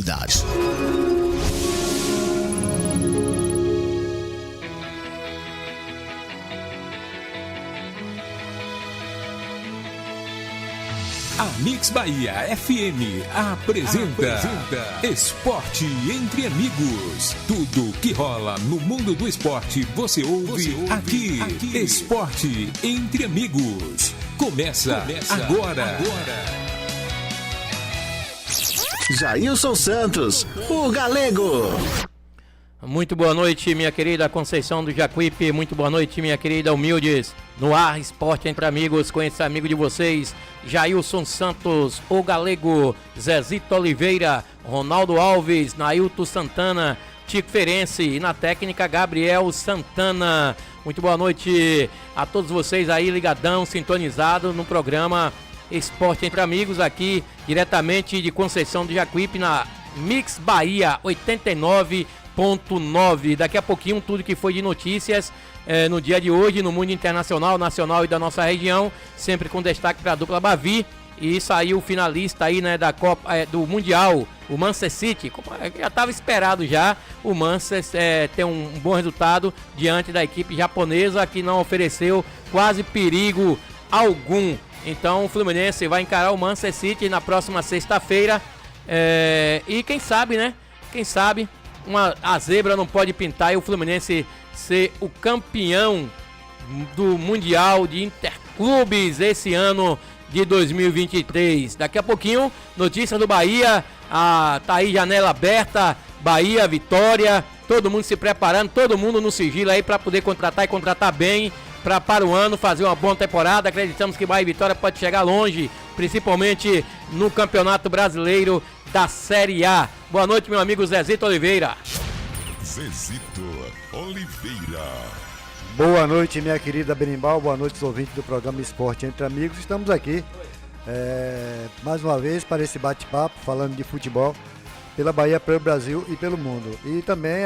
atividades. A Mix Bahia FM apresenta Esporte Entre Amigos. Tudo que rola no mundo do esporte você ouve aqui. Esporte Entre Amigos. Começa agora. Jailson Santos, o Galego. Muito boa noite, minha querida Conceição do Jacuípe. Muito boa noite, minha querida Humildes. No ar, Esporte Entre Amigos, com esse amigo de vocês, Jailson Santos, o Galego, Zezito Oliveira, Ronaldo Alves, Nailton Santana, Tico Ferense e na técnica Gabriel Santana. Muito boa noite a todos vocês aí ligadão, sintonizado no programa Esporte Entre Amigos, aqui diretamente de Conceição do Jacuípe, na Mix Bahia 89.9. Daqui a pouquinho tudo que foi de notícias no dia de hoje, no mundo internacional, nacional e da nossa região, sempre com destaque para a dupla Bavi. E saiu o finalista aí, né, da Copa do Mundial, o Manchester City. Como já estava esperado já, o Manchester ter um bom resultado diante da equipe japonesa, que não ofereceu quase perigo algum. Então o Fluminense vai encarar o Manchester City na próxima sexta-feira. E quem sabe, né? Quem sabe a zebra não pode pintar e o Fluminense ser o campeão do Mundial de Interclubes esse ano de 2023. Daqui a pouquinho, notícia do Bahia. Tá aí janela aberta, Bahia, Vitória, todo mundo se preparando, todo mundo no sigilo aí para poder contratar e contratar bem para o ano, fazer uma boa temporada. Acreditamos que Bahia e Vitória pode chegar longe, principalmente no Campeonato Brasileiro da Série A. Boa noite, meu amigo Zezito Oliveira. Zezito Oliveira. Boa noite, minha querida Berimbau. Boa noite, os ouvintes do programa Esporte Entre Amigos. Estamos aqui mais uma vez para esse bate-papo falando de futebol pela Bahia, pelo Brasil e pelo mundo. E também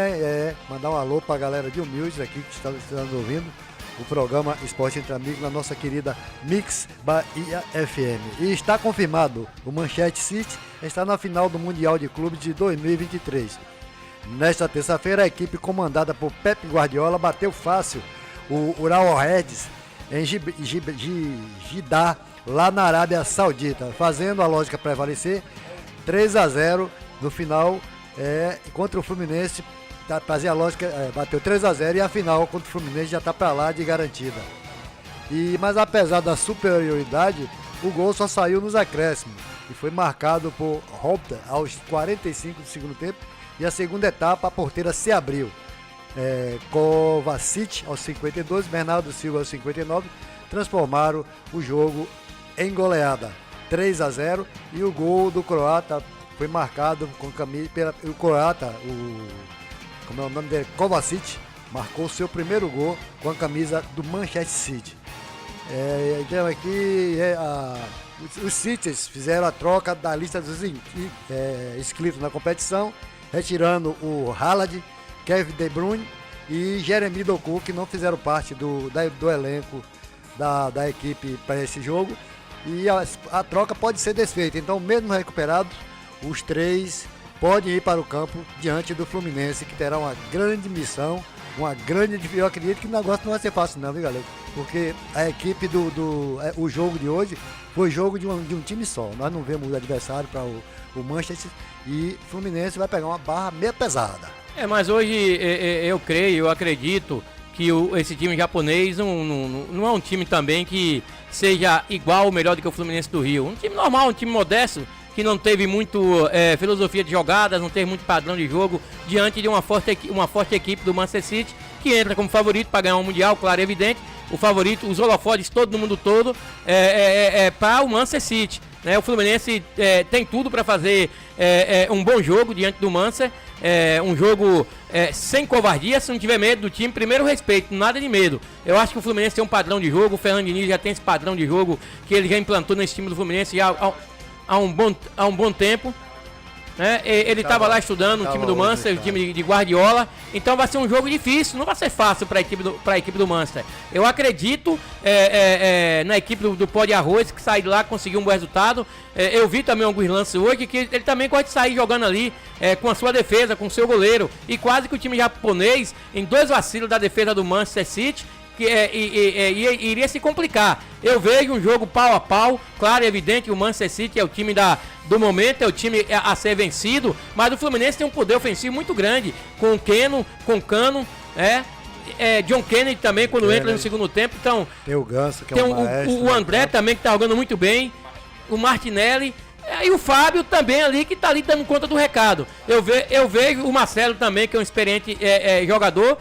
mandar um alô para a galera de Humildes aqui que está nos ouvindo o programa Esporte Entre Amigos na nossa querida Mix Bahia FM. E está confirmado, o Manchester City está na final do Mundial de Clubes de 2023. Nesta terça-feira, a equipe comandada por Pep Guardiola bateu fácil o Ural Reds em Jeddah, lá na Arábia Saudita, fazendo a lógica prevalecer. 3-0 no final contra o Fluminense. Fazer a lógica, bateu 3-0 e a final contra o Fluminense já está para lá de garantida. Mas apesar da superioridade, o gol só saiu nos acréscimos e foi marcado por Robter aos 45 do segundo tempo. E a segunda etapa, a porteira se abriu. Kovacic aos 52, Bernardo Silva aos 59, transformaram o jogo em goleada. 3-0 e o gol do croata foi marcado com camisa o croata, como é o nome dele, Kovacic, marcou seu primeiro gol com a camisa do Manchester City. Então aqui os Cities fizeram a troca da lista dos inscritos na competição, retirando o Haaland, Kevin De Bruyne e Jeremy Doku, que não fizeram parte do elenco da equipe para esse jogo. E a troca pode ser desfeita. Então, mesmo recuperados, os três podem ir para o campo diante do Fluminense, que terá uma grande missão, eu acredito que o negócio não vai ser fácil não, viu, galera? Porque a equipe o jogo de hoje foi jogo de um time só. Nós não vemos o adversário para o Manchester, e o Fluminense vai pegar uma barra meio pesada. Mas hoje eu acredito que esse time japonês não é um time também que seja igual ou melhor do que o Fluminense do Rio. Um time normal, um time modesto, que não teve muito filosofia de jogadas, não teve muito padrão de jogo, diante de uma forte equipe do Manchester City, que entra como favorito para ganhar um Mundial, claro e evidente. O favorito, os holofotes todo no mundo todo, para o Manchester City. Né? O Fluminense tem tudo para fazer um bom jogo diante do Manchester, um jogo sem covardia. Se não tiver medo do time, primeiro respeito, nada de medo. Eu acho que o Fluminense tem um padrão de jogo, o Fernando Diniz já tem esse padrão de jogo que ele já implantou nesse time do Fluminense já há um bom tempo. né? Ele estava lá estudando o time do Manchester, o time de Guardiola. Então vai ser um jogo difícil, não vai ser fácil para a equipe do Manchester. Eu acredito na equipe do Pó de Arroz, que sai de lá, conseguiu um bom resultado. Eu vi também alguns lances hoje que ele também gosta de sair jogando ali com a sua defesa, com o seu goleiro. E quase que o time japonês, em 2 vacilos da defesa do Manchester City, iria se complicar. Eu vejo um jogo pau a pau, claro e evidente, o Manchester City é o time do momento, é o time a ser vencido, mas o Fluminense tem um poder ofensivo muito grande, com o Keno, com o Cano, John Kennedy também, quando entra no segundo tempo. Então, tem o Ganso, que tem é um maestro, o André também, que tá jogando muito bem, o Martinelli, e o Fábio também ali, que tá ali dando conta do recado. Eu vejo o Marcelo também, que é um experiente jogador,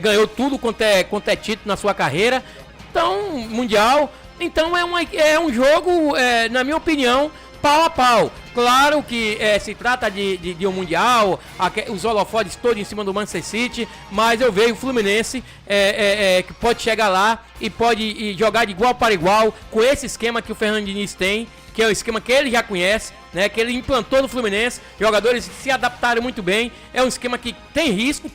ganhou tudo quanto é título na sua carreira, então, mundial. Então é um jogo, na minha opinião, pau a pau. Claro que se trata de um mundial, os holofotes todos em cima do Manchester City, mas eu vejo o Fluminense que pode chegar lá e pode jogar de igual para igual com esse esquema que o Fernando Diniz tem, que é o esquema que ele já conhece, né, que ele implantou no Fluminense. Jogadores se adaptaram muito bem. É um esquema que tem risco,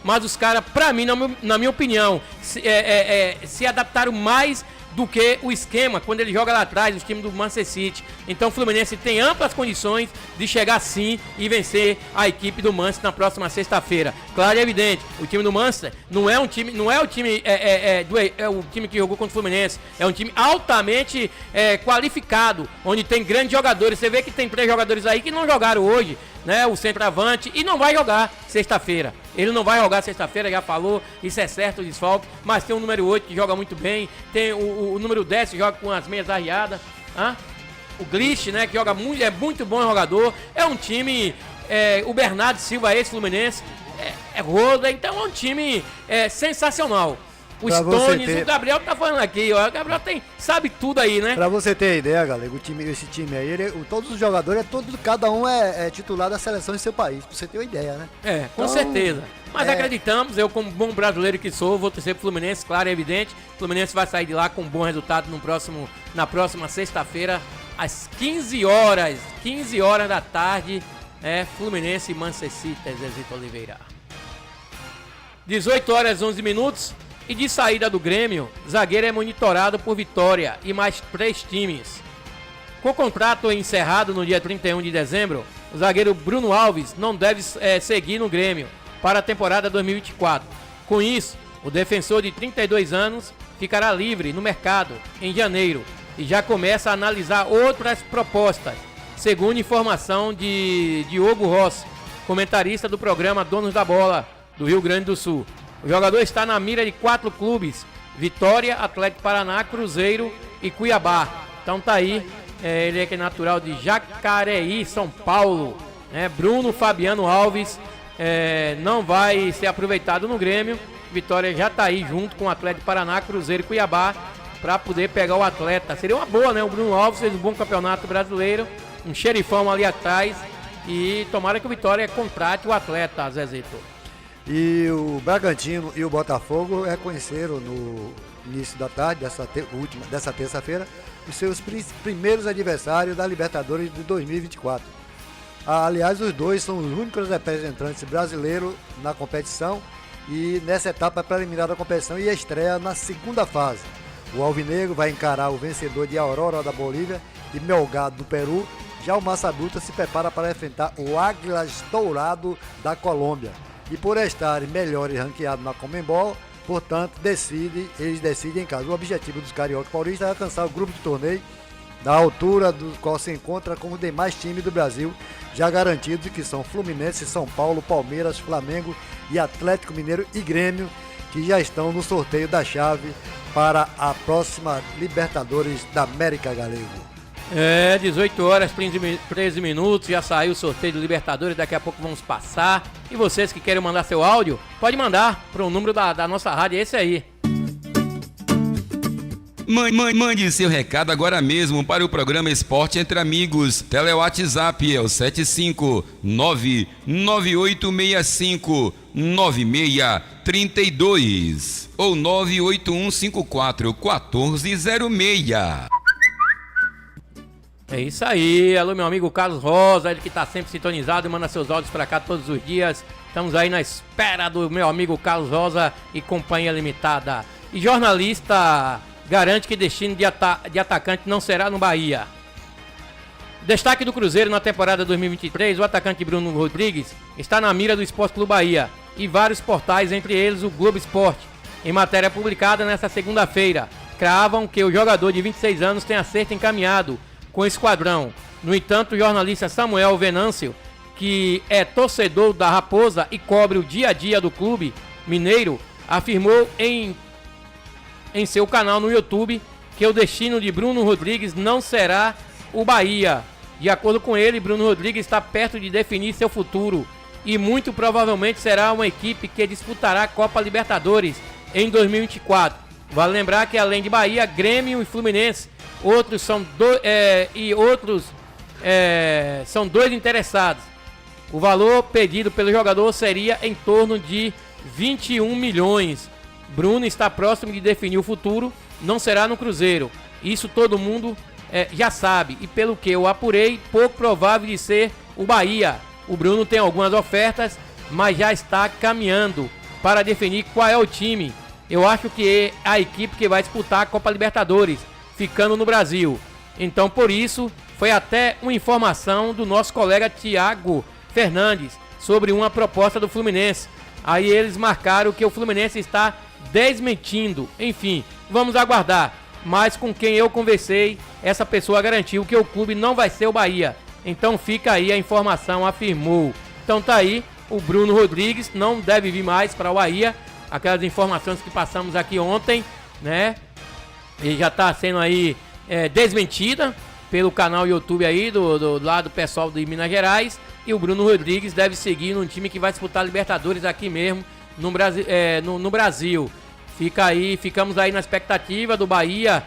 mas os caras, pra mim, na minha opinião, se adaptaram mais do que o esquema quando ele joga lá atrás, o time do Manchester City. Então o Fluminense tem amplas condições de chegar sim e vencer a equipe do Manchester na próxima sexta-feira. Claro e evidente, o time do Manchester não é o time que jogou contra o Fluminense, é um time altamente qualificado, onde tem grandes jogadores. Você vê que tem 3 jogadores aí que não jogaram hoje, né? O centroavante, e não vai jogar sexta-feira. Ele não vai jogar sexta-feira, já falou, isso é certo, o desfalque. Mas tem o número 8 que joga muito bem, tem o número 10 que joga com as meias arriadas, o Glitch, né, que joga muito, é muito bom jogador. É um time, o Bernardo Silva, esse Fluminense, roda, então é um time sensacional. O Stones, o Gabriel tá falando aqui, ó. O Gabriel sabe tudo aí, né? Pra você ter ideia, galera, esse time aí, todos os jogadores, cada um é titular da seleção em seu país, pra você ter uma ideia, né? Com certeza. Mas acreditamos, eu como bom brasileiro que sou, vou torcer pro Fluminense, claro e evidente. O Fluminense vai sair de lá com um bom resultado na próxima sexta-feira, às 15 horas da tarde, Fluminense e Manchester City, Zezito Oliveira. 18 horas 11 minutos. E de saída do Grêmio, zagueiro é monitorado por Vitória e mais 3 times. Com o contrato encerrado no dia 31 de dezembro, o zagueiro Bruno Alves não deve seguir no Grêmio para a temporada 2024. Com isso, o defensor de 32 anos ficará livre no mercado em janeiro e já começa a analisar outras propostas, segundo informação de Diogo Rossi, comentarista do programa Donos da Bola do Rio Grande do Sul. O jogador está na mira de 4 clubes: Vitória, Atlético Paraná, Cruzeiro e Cuiabá. Então tá aí, ele é natural de Jacareí, São Paulo. Bruno Fabiano Alves não vai ser aproveitado no Grêmio. Vitória já tá aí junto com o Atlético Paraná, Cruzeiro e Cuiabá para poder pegar o atleta. Seria uma boa, né? O Bruno Alves fez um bom campeonato brasileiro, um xerifão ali atrás, e tomara que o Vitória contrate o atleta, Zezito. E o Bragantino e o Botafogo reconheceram no início da tarde, dessa terça-feira, os seus primeiros adversários da Libertadores de 2024. Aliás, os dois são os únicos representantes brasileiros na competição e nessa etapa preliminar da competição e estreia na segunda fase. O Alvinegro vai encarar o vencedor de Aurora da Bolívia e Melgar do Peru. Já o Massa Bruta se prepara para enfrentar o Águilas Dourado da Colômbia. E por estarem melhores ranqueados na Conmebol, portanto, eles decidem em casa. O objetivo dos Carioca Paulistas é alcançar o grupo de torneio da altura do qual se encontra com os demais times do Brasil, já garantidos, que são Fluminense, São Paulo, Palmeiras, Flamengo e Atlético Mineiro e Grêmio, que já estão no sorteio da chave para a próxima Libertadores da América, galego. 18 horas, 13 minutos, já saiu o sorteio do Libertadores, daqui a pouco vamos passar. E vocês que querem mandar seu áudio, pode mandar para o número da nossa rádio, é esse aí. Mande seu recado agora mesmo para o programa Esporte Entre Amigos. TelewhatsApp é o 75998659632 ou 981541406. É isso aí, alô meu amigo Carlos Rosa, ele que tá sempre sintonizado e manda seus áudios pra cá todos os dias. Estamos aí na espera do meu amigo Carlos Rosa e Companhia Limitada. E jornalista garante que destino de atacante não será no Bahia. Destaque do Cruzeiro na temporada 2023, o atacante Bruno Rodrigues está na mira do Esporte Clube Bahia e vários portais, entre eles o Globo Esporte. Em matéria publicada nesta segunda-feira, cravam que o jogador de 26 anos tem acerto encaminhado com o esquadrão. No entanto, o jornalista Samuel Venâncio, que é torcedor da Raposa e cobre o dia a dia do clube mineiro, afirmou em seu canal no YouTube que o destino de Bruno Rodrigues não será o Bahia. De acordo com ele, Bruno Rodrigues está perto de definir seu futuro e muito provavelmente será uma equipe que disputará a Copa Libertadores em 2024. Vale lembrar que além de Bahia, Grêmio e Fluminense, são dois interessados. O valor pedido pelo jogador seria em torno de 21 milhões. Bruno está próximo de definir o futuro, não será no Cruzeiro. Isso todo mundo já sabe, e pelo que eu apurei, pouco provável de ser o Bahia. O Bruno tem algumas ofertas, mas já está caminhando para definir qual é o time. Eu acho que é a equipe que vai disputar a Copa Libertadores, ficando no Brasil. Então, por isso, foi até uma informação do nosso colega Thiago Fernandes sobre uma proposta do Fluminense. Aí eles marcaram que o Fluminense está desmentindo. Enfim, vamos aguardar. Mas com quem eu conversei, essa pessoa garantiu que o clube não vai ser o Bahia. Então fica aí a informação, afirmou. Então tá aí, o Bruno Rodrigues não deve vir mais para o Bahia. Aquelas informações que passamos aqui ontem, né? Ele já tá sendo aí desmentida pelo canal YouTube aí do lado pessoal de Minas Gerais. E o Bruno Rodrigues deve seguir num time que vai disputar Libertadores aqui mesmo no Brasil. Ficamos aí na expectativa do Bahia.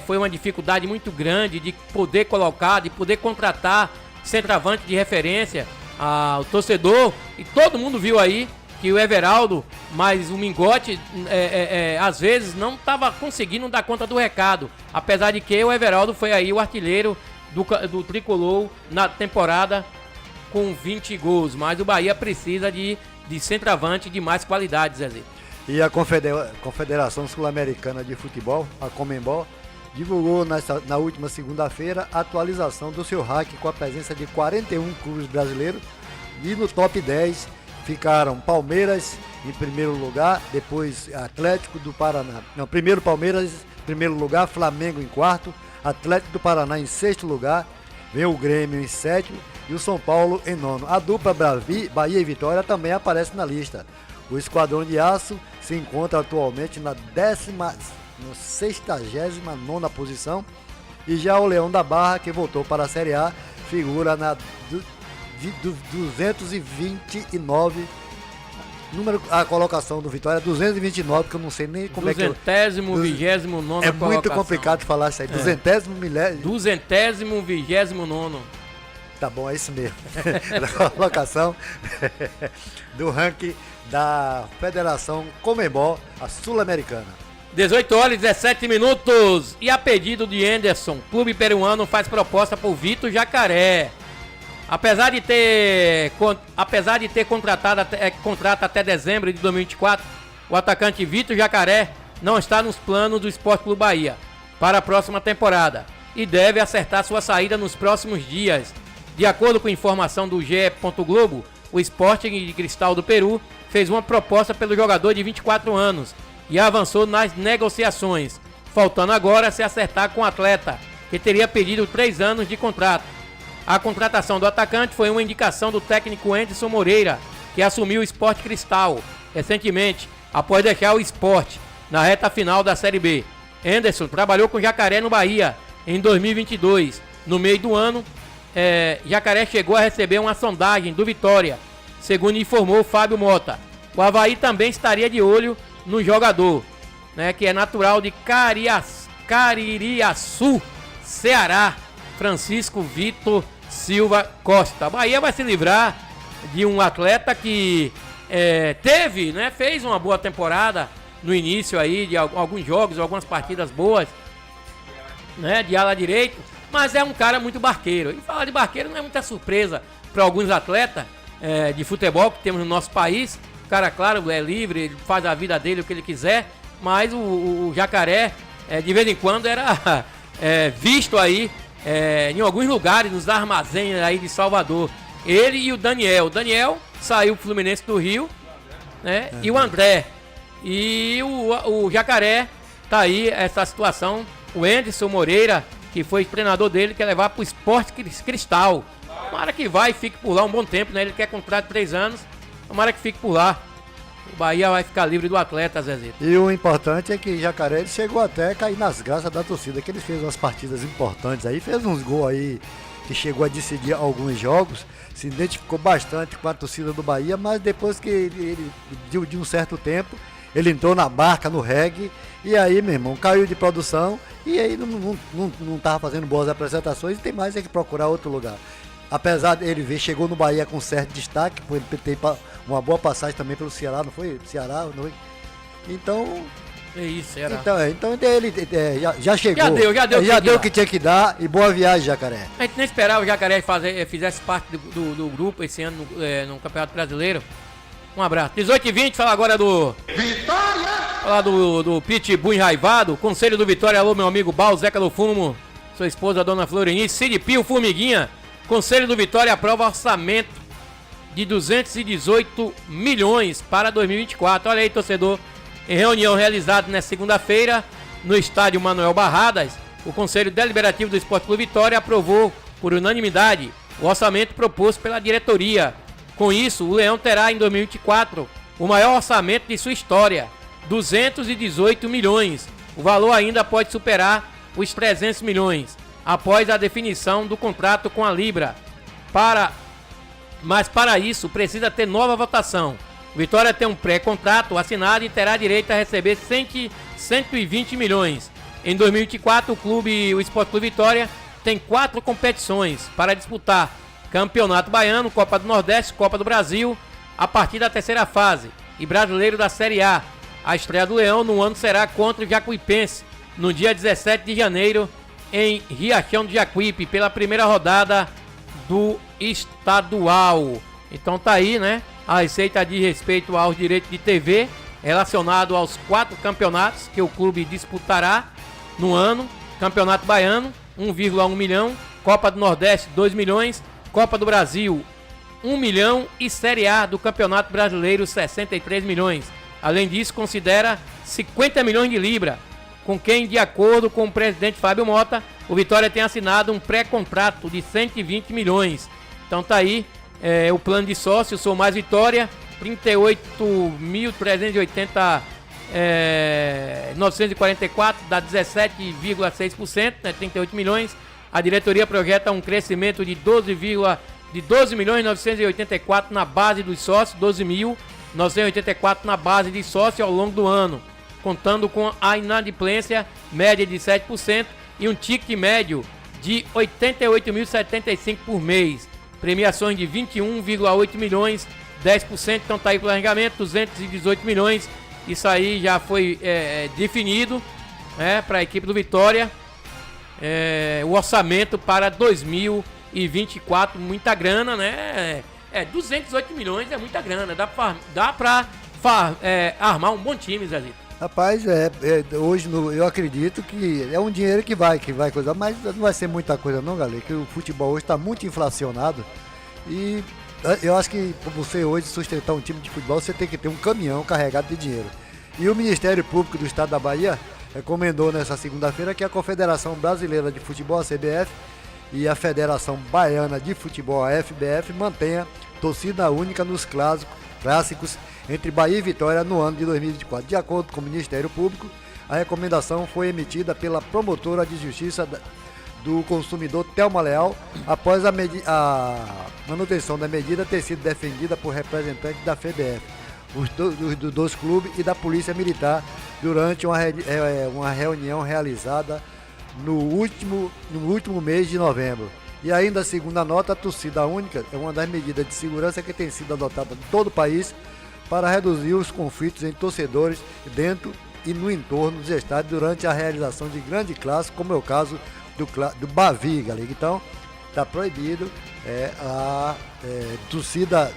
Foi uma dificuldade muito grande de poder colocar, de poder contratar centroavante de referência. O torcedor e todo mundo viu aí que o Everaldo, mas o Mingote, às vezes não estava conseguindo dar conta do recado. Apesar de que o Everaldo foi aí o artilheiro do Tricolor na temporada com 20 gols. Mas o Bahia precisa de centroavante de mais qualidade, Zezé. E a Confederação Sul-Americana de Futebol, a Conmebol, divulgou na última segunda-feira a atualização do seu ranking com a presença de 41 clubes brasileiros. E no top 10 ficaram Palmeiras em primeiro lugar, depois Atlético do Paraná. Não, primeiro Palmeiras em primeiro lugar, Flamengo em quarto, Atlético do Paraná em sexto lugar, vem o Grêmio em sétimo e o São Paulo em nono. A dupla Bahia e Vitória também aparece na lista. O Esquadrão de Aço se encontra atualmente na 69ª posição e já o Leão da Barra, que voltou para a Série A, figura na 229, a colocação do Vitória é 229, que eu não sei nem como é que é. 229ª É muito complicado falar isso aí. 229º. Tá bom, é isso mesmo. A colocação do ranking da Federação Conmebol, a Sul-Americana. 18 horas e 17 minutos. E a pedido de Anderson, clube peruano faz proposta por Vitor Jacaré. Apesar de ter contrato até dezembro de 2024, o atacante Vitor Jacaré não está nos planos do Esporte Clube Bahia para a próxima temporada e deve acertar sua saída nos próximos dias. De acordo com informação do GE. Globo, o Sporting de Cristal do Peru fez uma proposta pelo jogador de 24 anos e avançou nas negociações, faltando agora se acertar com o atleta, que teria pedido 3 anos de contrato. A contratação do atacante foi uma indicação do técnico Anderson Moreira, que assumiu o Sport Cristal recentemente, após deixar o Sport na reta final da Série B. Anderson trabalhou com Jacaré no Bahia em 2022. No meio do ano, Jacaré chegou a receber uma sondagem do Vitória, segundo informou Fábio Mota. O Avaí também estaria de olho no jogador, né, que é natural de Caririaçu, Ceará, Francisco Vitor Silva Costa. A Bahia vai se livrar de um atleta que fez uma boa temporada no início aí de alguns jogos, algumas partidas boas, né, de ala direito, mas é um cara muito barqueiro. E falar de barqueiro não é muita surpresa para alguns atletas de futebol que temos no nosso país. O cara, claro, é livre, ele faz a vida dele o que ele quiser, mas o Jacaré, de vez em quando, era visto aí em alguns lugares, nos armazéns aí de Salvador. Ele e o Daniel. O Daniel saiu pro Fluminense do Rio, né? E o André. E o Jacaré, tá aí essa situação. O Anderson Moreira, que foi treinador dele, quer levar pro Esporte Cristal. Tomara que vai e fique por lá um bom tempo, né? Ele quer contrato de 3 anos. Tomara que fique por lá. O Bahia vai ficar livre do atleta, Zezito. E o importante é que Jacaré ele chegou até a cair nas graças da torcida, que ele fez umas partidas importantes aí, fez uns gols aí que chegou a decidir alguns jogos, se identificou bastante com a torcida do Bahia, mas depois que ele de um certo tempo, ele entrou na barca, no reggae, e aí, meu irmão, caiu de produção, e aí não tava fazendo boas apresentações, e tem mais é que procurar outro lugar. Apesar dele ver, chegou no Bahia com certo destaque, ele tem uma boa passagem também pelo Ceará, não foi? Ceará, não foi? Então... É isso, Ceará. Então ele já chegou. Já deu o que tinha que dar, e boa viagem, Jacaré. A gente nem esperava o Jacaré fizesse parte do grupo esse ano no Campeonato Brasileiro. Um abraço. 18h20, fala agora do... Vitória! Falar do Pitbull enraivado. Conselho do Vitória, alô meu amigo Bal, Zeca do Fumo, sua esposa, dona Florinice, Cid Pio, Formiguinha. Conselho do Vitória aprova orçamento de 218 milhões para 2024. Olha aí, torcedor. Em reunião realizada nesta segunda-feira no estádio Manuel Barradas, o Conselho Deliberativo do Esporte Clube Vitória aprovou por unanimidade o orçamento proposto pela diretoria. Com isso, o Leão terá em 2024 o maior orçamento de sua história, 218 milhões. O valor ainda pode superar os 300 milhões após a definição do contrato com a Libra. Mas para isso precisa ter nova votação. O Vitória tem um pré-contrato assinado e terá direito a receber 120 milhões. Em 2024, o Esporte Clube Vitória tem 4 competições para disputar: Campeonato Baiano, Copa do Nordeste, Copa do Brasil, a partir da terceira fase, e Brasileiro da Série A. A estreia do Leão no ano será contra o Jacuipense, no dia 17 de janeiro, em Riachão do Jacuípe, pela primeira rodada do estadual. Então tá aí, né? A receita diz respeito aos direitos de TV relacionado aos 4 campeonatos que o clube disputará no ano: Campeonato Baiano, 1,1 milhão, Copa do Nordeste, 2 milhões, Copa do Brasil, 1 milhão e Série A do Campeonato Brasileiro, 63 milhões. Além disso, considera 50 milhões de libra, com quem, de acordo com o presidente Fábio Mota, o Vitória tem assinado um pré-contrato de 120 milhões. Então tá aí o plano de sócio, Sou Mais Vitória, 38.380 944, dá 17,6%, né, 38 milhões. A diretoria projeta um crescimento de 12.984 na base dos sócios, 12.984 na base de sócio ao longo do ano, contando com a inadimplência média de 7% e um ticket médio de 88.075 por mês. Premiações de 21,8 milhões, 10%, então tá aí o planejamento, 218 milhões. Isso aí já foi definido, né, para a equipe do Vitória. O orçamento para 2024, muita grana, né? 218 milhões é muita grana, dá pra armar um bom time, Zezito. Rapaz, hoje eu acredito que é um dinheiro que vai coisa, mas não vai ser muita coisa não, galera, que o futebol hoje está muito inflacionado e eu acho que para você hoje sustentar um time de futebol, você tem que ter um caminhão carregado de dinheiro. E o Ministério Público do Estado da Bahia recomendou nessa segunda-feira que a Confederação Brasileira de Futebol, a CBF, e a Federação Baiana de Futebol, a FBF, mantenha torcida única nos clássicos entre Bahia e Vitória no ano de 2024. De acordo com o Ministério Público, a recomendação foi emitida pela promotora de justiça do consumidor Thelma Leal, após a manutenção da medida ter sido defendida por representantes da FBF, dos dois clubes e da Polícia Militar durante uma reunião realizada no último mês de novembro. E ainda, segundo a nota, a torcida única é uma das medidas de segurança que tem sido adotada em todo o país para reduzir os conflitos entre torcedores dentro e no entorno dos estádios durante a realização de grande clássico, como é o caso do Bavi, galera. Então, está proibido a torcida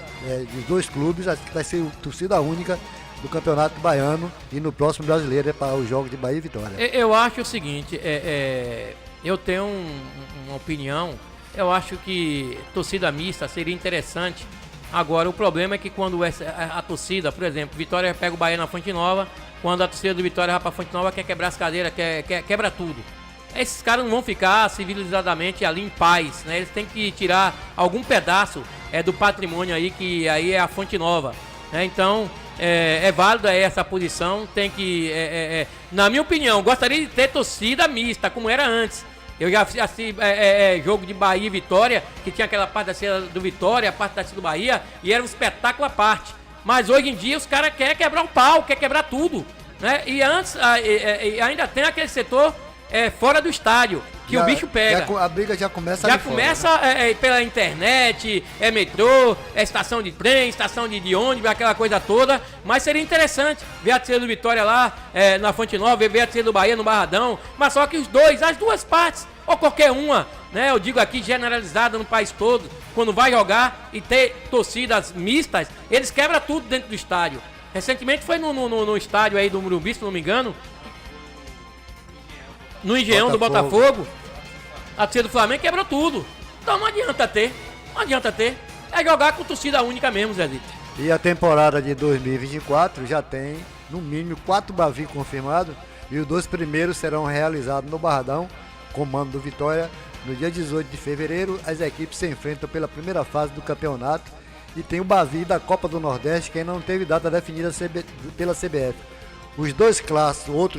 dos dois clubes, acho que vai ser torcida única do Campeonato Baiano e no próximo Brasileiro para os jogos de Bahia e Vitória. Eu acho o seguinte, eu tenho uma opinião, eu acho que torcida mista seria interessante. Agora, o problema é que quando a torcida, por exemplo, Vitória pega o Bahia na Fonte Nova, quando a torcida do Vitória vai pra Fonte Nova, quer quebrar as cadeiras, quebra tudo. Esses caras não vão ficar civilizadamente ali em paz, né? Eles têm que tirar algum pedaço do patrimônio aí, que aí é a Fonte Nova, né? Então, é válida essa posição, tem que... na minha opinião, gostaria de ter torcida mista, como era antes. Eu já assisti jogo de Bahia e Vitória, que tinha aquela parte da cena do Vitória, a parte da cena do Bahia, e era um espetáculo à parte. Mas hoje em dia os caras querem quebrar o pau, querem quebrar tudo, né? E antes, ainda tem aquele setor fora do estádio, que o bicho pega. A briga já começa Já ali começa fora, né? Pela internet, metrô, estação de trem, estação de ônibus, aquela coisa toda. Mas seria interessante ver a torcida do Vitória lá na Fonte Nova, ver a torcida do Bahia no Barradão. Mas só que as duas partes, ou qualquer uma, né? Eu digo aqui generalizada no país todo, quando vai jogar e ter torcidas mistas, eles quebram tudo dentro do estádio. Recentemente foi no estádio aí do Morumbi, se não me engano, no Engenhão do Botafogo, a torcida do Flamengo quebrou tudo. Então não adianta ter. É jogar com torcida única mesmo, Zezito. E a temporada de 2024 já tem, no mínimo, 4 Bavi confirmados. E os 2 primeiros serão realizados no Barradão, comando do Vitória. No dia 18 de fevereiro, as equipes se enfrentam pela primeira fase do campeonato. E tem o Bavi da Copa do Nordeste, que ainda não teve data definida pela CBF. Outros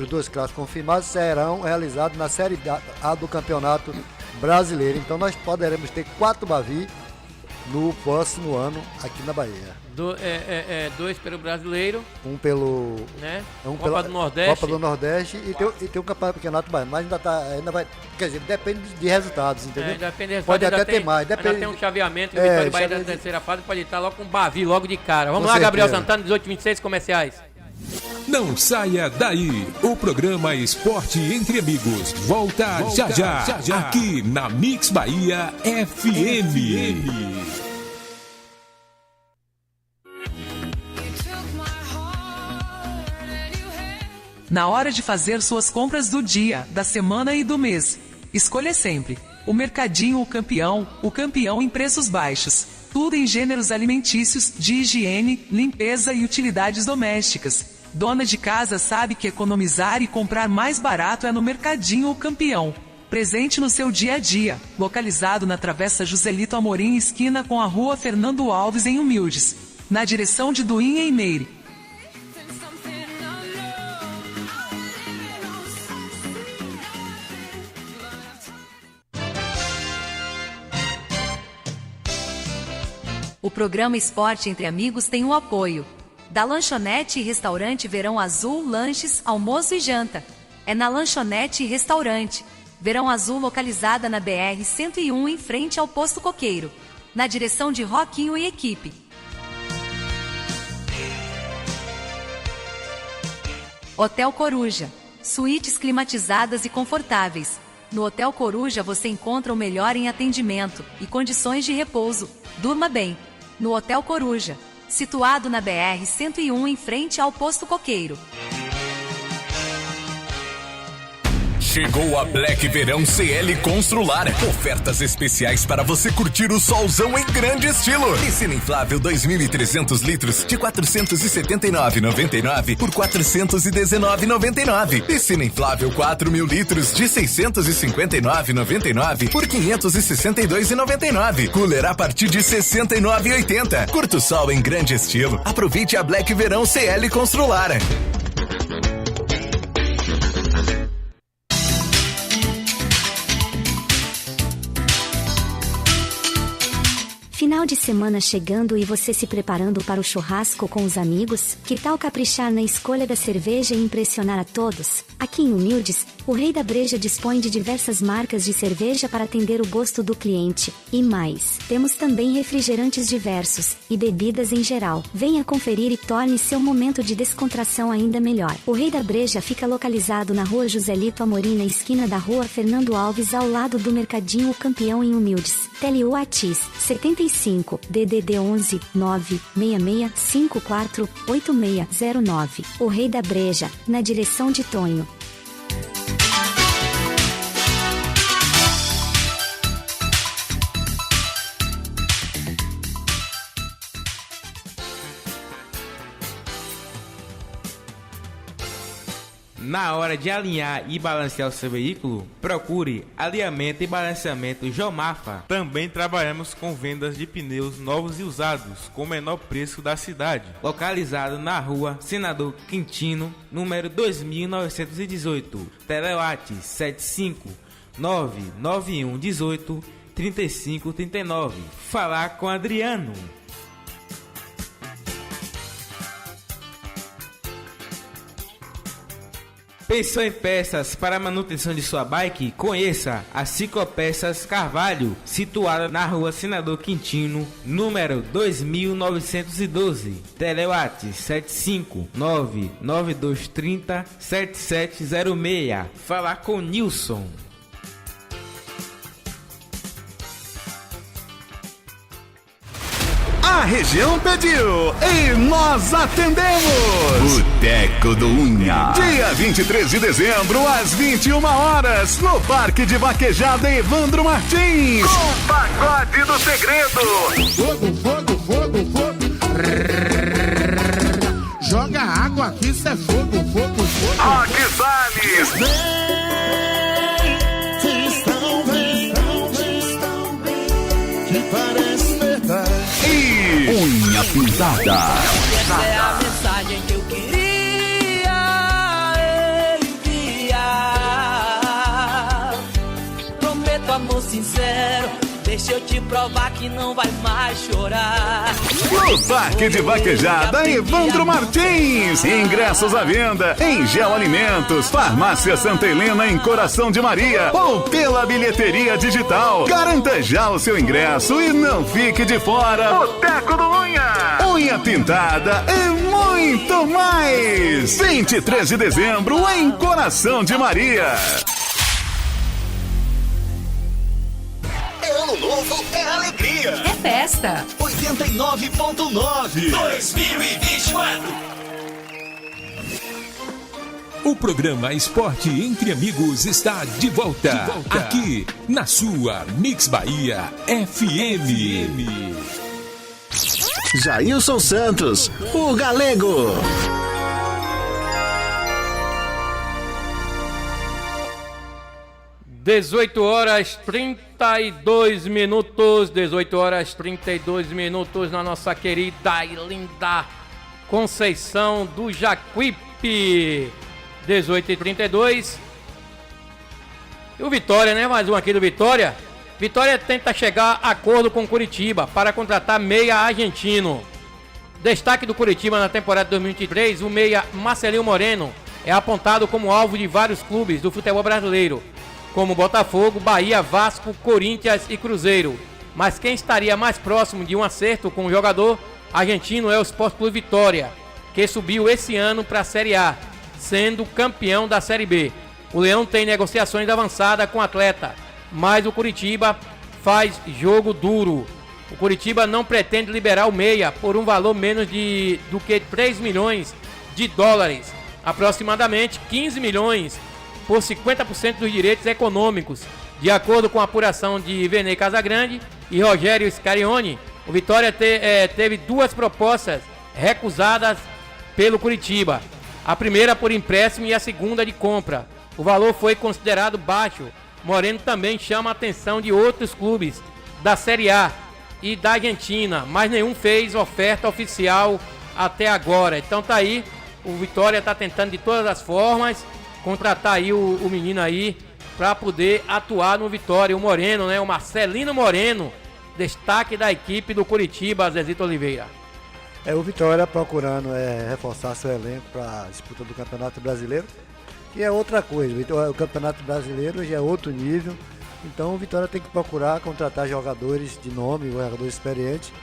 dois clássicos confirmados serão realizados na Série A do Campeonato Brasileiro. Então nós poderemos ter 4 Bavi no próximo ano aqui na Bahia. 2 pelo Brasileiro. Um pelo... né? Copa do Nordeste. Copa do Nordeste e tem o Campeonato Baiano. Mas ainda vai... Quer dizer, depende de resultados, entendeu? Depende de resultados. Pode até ter mais. Ainda tem um chaveamento. Vitória e Bahia da terceira fase pode estar logo com o Bavi, logo de cara. Vamos lá, Gabriel Santana, 1826 comerciais. Não saia daí. O programa Esporte Entre Amigos volta já, aqui na Mix Bahia FM. Na hora de fazer suas compras do dia, da semana e do mês, escolha sempre o Mercadinho O Campeão em preços baixos. Tudo em gêneros alimentícios, de higiene, limpeza e utilidades domésticas. Dona de casa sabe que economizar e comprar mais barato é no Mercadinho O Campeão. Presente no seu dia a dia. Localizado na Travessa Joselito Amorim, esquina com a Rua Fernando Alves, em Humildes. Na direção de Duín, em Meire. O programa Esporte Entre Amigos tem o apoio da Lanchonete e Restaurante Verão Azul, lanches, almoço e janta. É na Lanchonete e Restaurante Verão Azul, localizada na BR-101, em frente ao Posto Coqueiro, na direção de Roquinho e equipe. Hotel Coruja, suítes climatizadas e confortáveis. No Hotel Coruja você encontra o melhor em atendimento e condições de repouso. Durma bem no Hotel Coruja, situado na BR-101, em frente ao Posto Coqueiro. Chegou a Black Verão CL Constrular. Ofertas especiais para você curtir o solzão em grande estilo. Piscina inflável 2.300 litros de R$ 479,99 por R$ 419,99. Piscina inflável 4.000 litros de R$ 659,99 por R$ 562,99. Cooler a partir de R$ 69,80. Curta o sol em grande estilo. Aproveite a Black Verão CL Constrular. Final Final de semana chegando e você se preparando para o churrasco com os amigos? Que tal caprichar na escolha da cerveja e impressionar a todos? Aqui em Humildes, o Rei da Breja dispõe de diversas marcas de cerveja para atender o gosto do cliente. E mais, temos também refrigerantes diversos e bebidas em geral. Venha conferir e torne seu momento de descontração ainda melhor. O Rei da Breja fica localizado na Rua Joselito Amorim, na esquina da Rua Fernando Alves, ao lado do Mercadinho O Campeão, em Humildes. Tele Whats 75 DDD 11 966 54 8609. O Rei da Breja, na direção de Tonho. Na hora de alinhar e balancear o seu veículo, procure alinhamento e balanceamento Jomafa. Também trabalhamos com vendas de pneus novos e usados, com o menor preço da cidade. Localizado na rua Senador Quintino, número 2918. Telewhats 75 991 18 35 39. Falar com Adriano. Pensou em peças para a manutenção de sua bike? Conheça a Ciclopeças Carvalho, situada na rua Senador Quintino, número 2912. Telewhats 75 99230 7706. Falar com Nilson. A região pediu e nós atendemos. Boteco do Unha. Dia 23 de dezembro, às 21 horas, no Parque de Vaquejada Evandro Martins. Com Pagode do Segredo. Fogo, fogo, fogo, fogo. Joga água aqui, isso é fogo, fogo, fogo. Rock Salles. Vocês estão bem, que parece verdade. Unha Pintada. Essa é a mensagem que eu queria enviar. Prometo amor sincero, deixa eu te provar que não vai mais chorar. No Parque de Vaquejada Evandro Martins. Ingressos à venda em Gel Alimentos, Farmácia Santa Helena, em Coração de Maria, ou pela bilheteria digital. Garanta já o seu ingresso e não fique de fora. Boteco do Unha. Unha Pintada e muito mais. 23 de dezembro em Coração de Maria. Ano novo é alegria. É festa. 89.9 2024. O programa Esporte Entre Amigos está de volta. Aqui na sua Mix Bahia FM. Jailson Santos, o Galego. 18 horas 32 minutos, 18 horas 32 minutos na nossa querida e linda Conceição do Jacuípe. 18h32. E o Vitória, né? Mais um aqui do Vitória. Vitória tenta chegar a acordo com Curitiba para contratar meia argentino. Destaque do Curitiba na temporada 2023, o meia Marcelinho Moreno é apontado como alvo de vários clubes do futebol brasileiro, como Botafogo, Bahia, Vasco, Corinthians e Cruzeiro. Mas quem estaria mais próximo de um acerto com o jogador argentino é o Sport Clube Vitória, que subiu esse ano para a Série A, sendo campeão da Série B. O Leão tem negociações avançadas com o atleta, mas o Curitiba faz jogo duro. O Curitiba não pretende liberar o meia por um valor menos do que 3 milhões de dólares, aproximadamente 15 milhões por 50% dos direitos econômicos. De acordo com a apuração de Vernei Casagrande e Rogério Scarione, o Vitória teve duas propostas recusadas pelo Curitiba. A primeira por empréstimo e a segunda de compra. O valor foi considerado baixo. Moreno também chama a atenção de outros clubes da Série A e da Argentina, mas nenhum fez oferta oficial até agora. Então tá aí, o Vitória tá tentando de todas as formas contratar aí o menino aí para poder atuar no Vitória. O Moreno, né? O Marcelino Moreno, destaque da equipe do Curitiba, Zezito Oliveira. O Vitória procurando reforçar seu elenco para a disputa do Campeonato Brasileiro, que é outra coisa. O Campeonato Brasileiro já é outro nível, então o Vitória tem que procurar contratar jogadores de nome, jogadores experientes,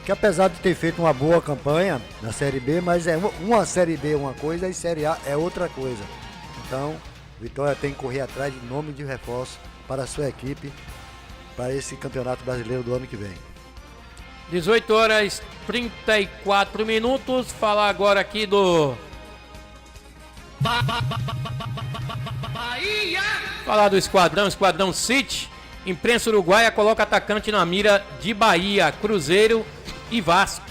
que apesar de ter feito uma boa campanha na Série B, mas uma Série B é uma coisa e Série A é outra coisa. Então, o Vitória tem que correr atrás de nome de reforço para a sua equipe, para esse Campeonato Brasileiro do ano que vem. 18h34. Falar agora aqui do... Bahia! Falar do Esquadrão City. Imprensa uruguaia coloca atacante na mira de Bahia, Cruzeiro e Vasco.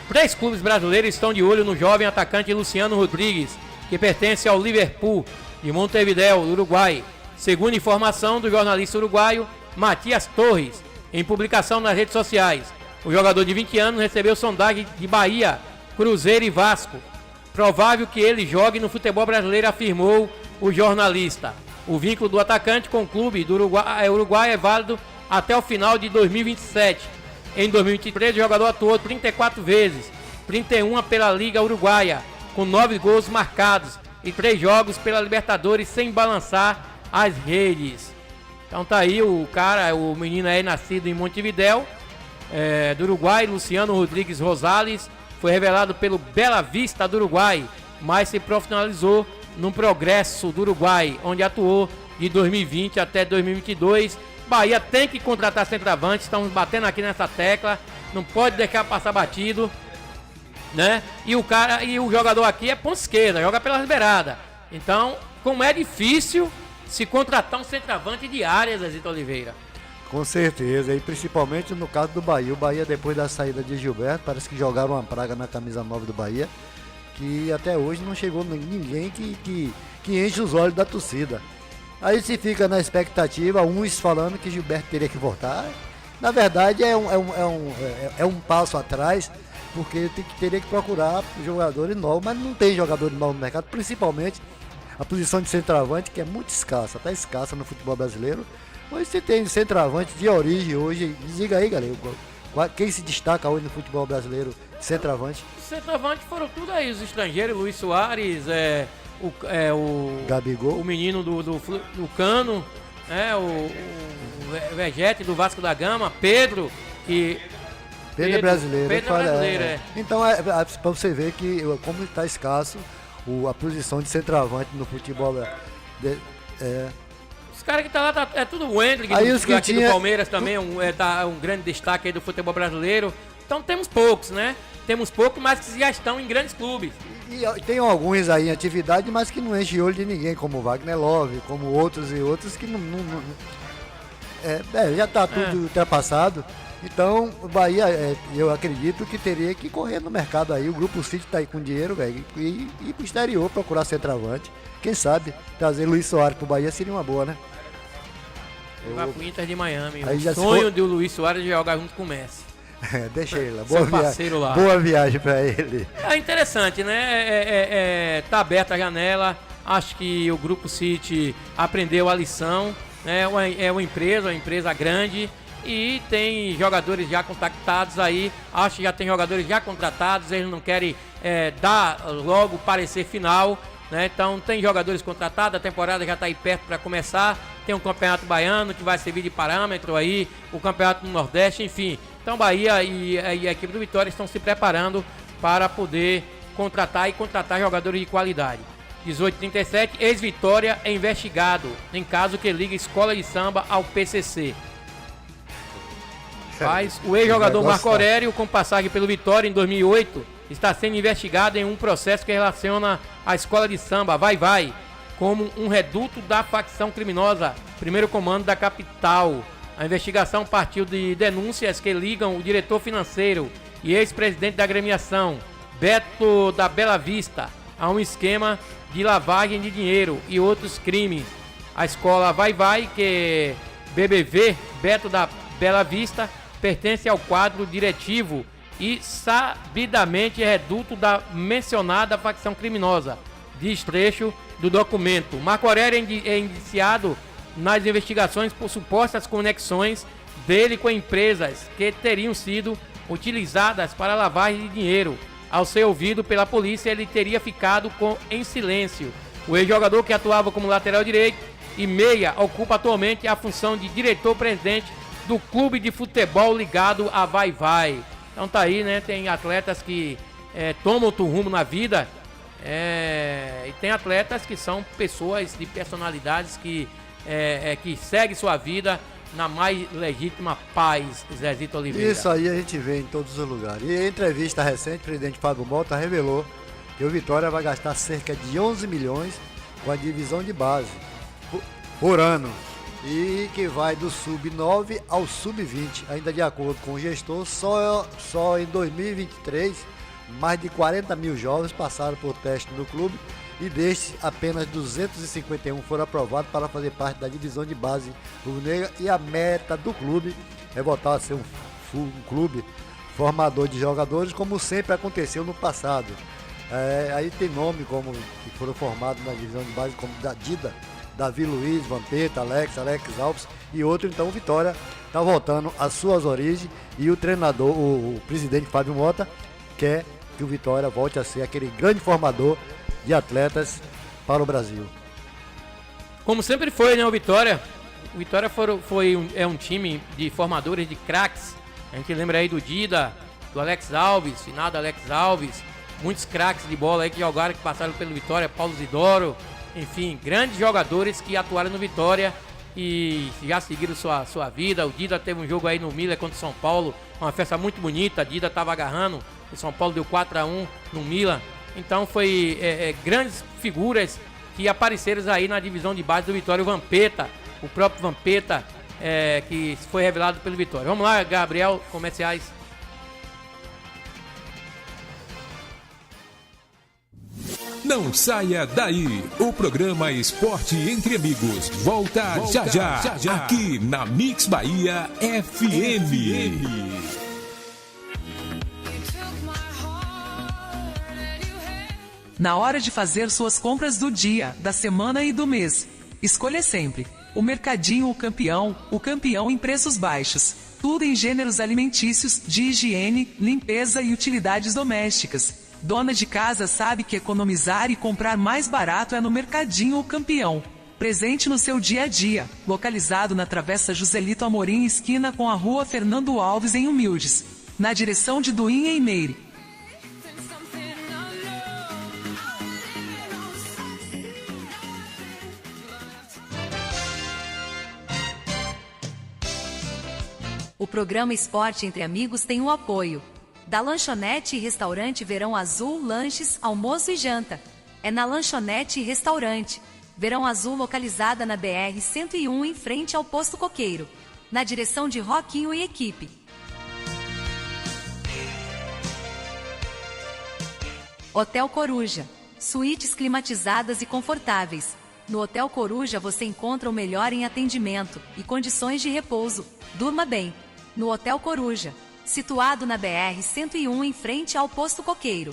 3 clubes brasileiros estão de olho no jovem atacante Luciano Rodrigues, que pertence ao Liverpool de Montevideo, Uruguai. Segundo informação do jornalista uruguaio Matias Torres, em publicação nas redes sociais. O jogador de 20 anos recebeu sondagem de Bahia, Cruzeiro e Vasco. Provável que ele jogue no futebol brasileiro, afirmou o jornalista. O vínculo do atacante com o clube do Uruguai é válido até o final de 2027. Em 2023, o jogador atuou 34 vezes, 31 pela Liga Uruguaia, com 9 gols marcados e 3 jogos pela Libertadores sem balançar as redes. Então tá aí o menino é nascido em Montevideo, do Uruguai, Luciano Rodrigues Rosales, foi revelado pelo Bela Vista do Uruguai, mas se profissionalizou no Progresso do Uruguai, onde atuou de 2020 até 2022. Bahia tem que contratar centroavante, estamos batendo aqui nessa tecla, não pode deixar passar batido, né? E o jogador aqui é ponta esquerda, joga pelas beiradas. Então, como é difícil se contratar um centroavante de área, Zezito Oliveira. Com certeza, e principalmente no caso do Bahia. O Bahia, depois da saída de Gilberto, parece que jogaram uma praga na camisa 9 do Bahia, que até hoje não chegou ninguém que enche os olhos da torcida. Aí se fica na expectativa, uns falando que Gilberto teria que voltar. Na verdade é um passo atrás, porque teria que procurar jogadores novos, mas não tem jogadores novos no mercado, principalmente a posição de centroavante, que é muito escassa, está escassa no futebol brasileiro. Mas você tem centroavante de origem hoje, diga aí, galera, quem se destaca hoje no futebol brasileiro de centroavante? Centroavante foram tudo aí, os estrangeiros, Luiz Soares, o Gabigol, o menino do Cano, o Vegete do Vasco da Gama, Pedro é brasileiro. Então para você ver que como está escasso a posição de centroavante no futebol. Os caras que tá lá é tudo o Hendrick, aqui do Palmeiras também, um grande destaque aí do futebol brasileiro. Então temos poucos, né? Temos poucos, mas que já estão em grandes clubes. E tem alguns aí em atividade, mas que não enchem olho de ninguém, como o Wagner Love, como outros que já está tudo ultrapassado. Então o Bahia, eu acredito que teria que correr no mercado aí. O Grupo City está aí com dinheiro, velho, e ir pro exterior procurar centroavante. Quem sabe trazer Luiz Soares pro Bahia seria uma boa, né? Vai pro Inter de Miami. O sonho do Luiz Soares de jogar junto com o Messi. Deixa ele lá. Boa viagem para ele. É interessante, né? Tá aberta a janela. Acho que o Grupo City aprendeu a lição. Né? É uma empresa grande. E tem jogadores já contactados aí. Acho que já tem jogadores já contratados. Eles não querem dar logo o parecer final. Né? Então tem jogadores contratados, a temporada já está aí perto para começar. Tem um campeonato baiano que vai servir de parâmetro aí, o campeonato do Nordeste, enfim. Então Bahia e a equipe do Vitória estão se preparando para poder contratar jogadores de qualidade. 18h37, ex-Vitória é investigado em caso que liga escola de samba ao PCC. O ex-jogador Marco Aurélio, com passagem pelo Vitória em 2008, está sendo investigado em um processo que relaciona a escola de samba Vai como um reduto da facção criminosa Primeiro Comando da capital. A investigação partiu de denúncias que ligam o diretor financeiro e ex-presidente da agremiação, Beto da Bela Vista, a um esquema de lavagem de dinheiro e outros crimes. A escola Vai, que BBV Beto da Bela Vista, pertence ao quadro diretivo e sabidamente reduto da mencionada facção criminosa. Diz trecho do documento. Marco Aurélio é indiciado nas investigações por supostas conexões dele com empresas que teriam sido utilizadas para lavagem de dinheiro. Ao ser ouvido pela polícia, ele teria ficado em silêncio. O ex-jogador, que atuava como lateral direito e meia, ocupa atualmente a função de diretor-presidente do clube de futebol ligado a Vai-Vai. Então tá aí, né? Tem atletas que tomam outro rumo na vida, e tem atletas que são pessoas de personalidades que seguem sua vida na mais legítima paz, Zezito Oliveira. Isso aí a gente vê em todos os lugares. E em entrevista recente, o presidente Fábio Mota revelou que o Vitória vai gastar cerca de 11 milhões com a divisão de base por ano. E que vai do sub-9 ao sub-20. Ainda de acordo com o gestor, só em 2023, mais de 40 mil jovens passaram por teste no clube. E destes, apenas 251 foram aprovados para fazer parte da divisão de base rubro-negra. E a meta do clube é voltar a ser um clube formador de jogadores, como sempre aconteceu no passado. Aí tem nome como que foram formados na divisão de base, como da Dida, Davi Luiz, Vampeta, Alex Alves e outro. Então o Vitória está voltando às suas origens e o treinador, o presidente Fábio Mota, quer que o Vitória volte a ser aquele grande formador de atletas para o Brasil. Como sempre foi, né, o Vitória? O Vitória é um time de formadores de craques. A gente lembra aí do Dida, do Alex Alves, finado Alex Alves, muitos craques de bola aí que jogaram, que passaram pelo Vitória, Paulo Zidoro, enfim, grandes jogadores que atuaram no Vitória e já seguiram sua vida. O Dida teve um jogo aí no Miller contra o São Paulo, uma festa muito bonita. A Dida estava agarrando, o São Paulo deu 4-1 no Miller. Então foi grandes figuras que apareceram aí na divisão de base do Vitória. O Vampeta, o próprio Vampeta, que foi revelado pelo Vitória. Vamos lá, Gabriel, comerciais. Não saia daí, o programa Esporte Entre Amigos volta já, aqui na Mix Bahia FM. Na hora de fazer suas compras do dia, da semana e do mês, escolha sempre o Mercadinho O Campeão em preços baixos. Tudo em gêneros alimentícios, de higiene, limpeza e utilidades domésticas. Dona de casa sabe que economizar e comprar mais barato é no Mercadinho O Campeão. Presente no seu dia a dia, localizado na Travessa Joselito Amorim, esquina com a Rua Fernando Alves, em Humildes, na direção de Duinha e Meire. O programa Esporte Entre Amigos tem o apoio da Lanchonete e Restaurante Verão Azul, lanches, almoço e janta. É na Lanchonete e Restaurante Verão Azul, localizada na BR-101, em frente ao Posto Coqueiro, na direção de Roquinho e equipe. Hotel Coruja, suítes climatizadas e confortáveis. No Hotel Coruja você encontra o melhor em atendimento e condições de repouso. Durma bem no Hotel Coruja, situado na BR-101, em frente ao Posto Coqueiro.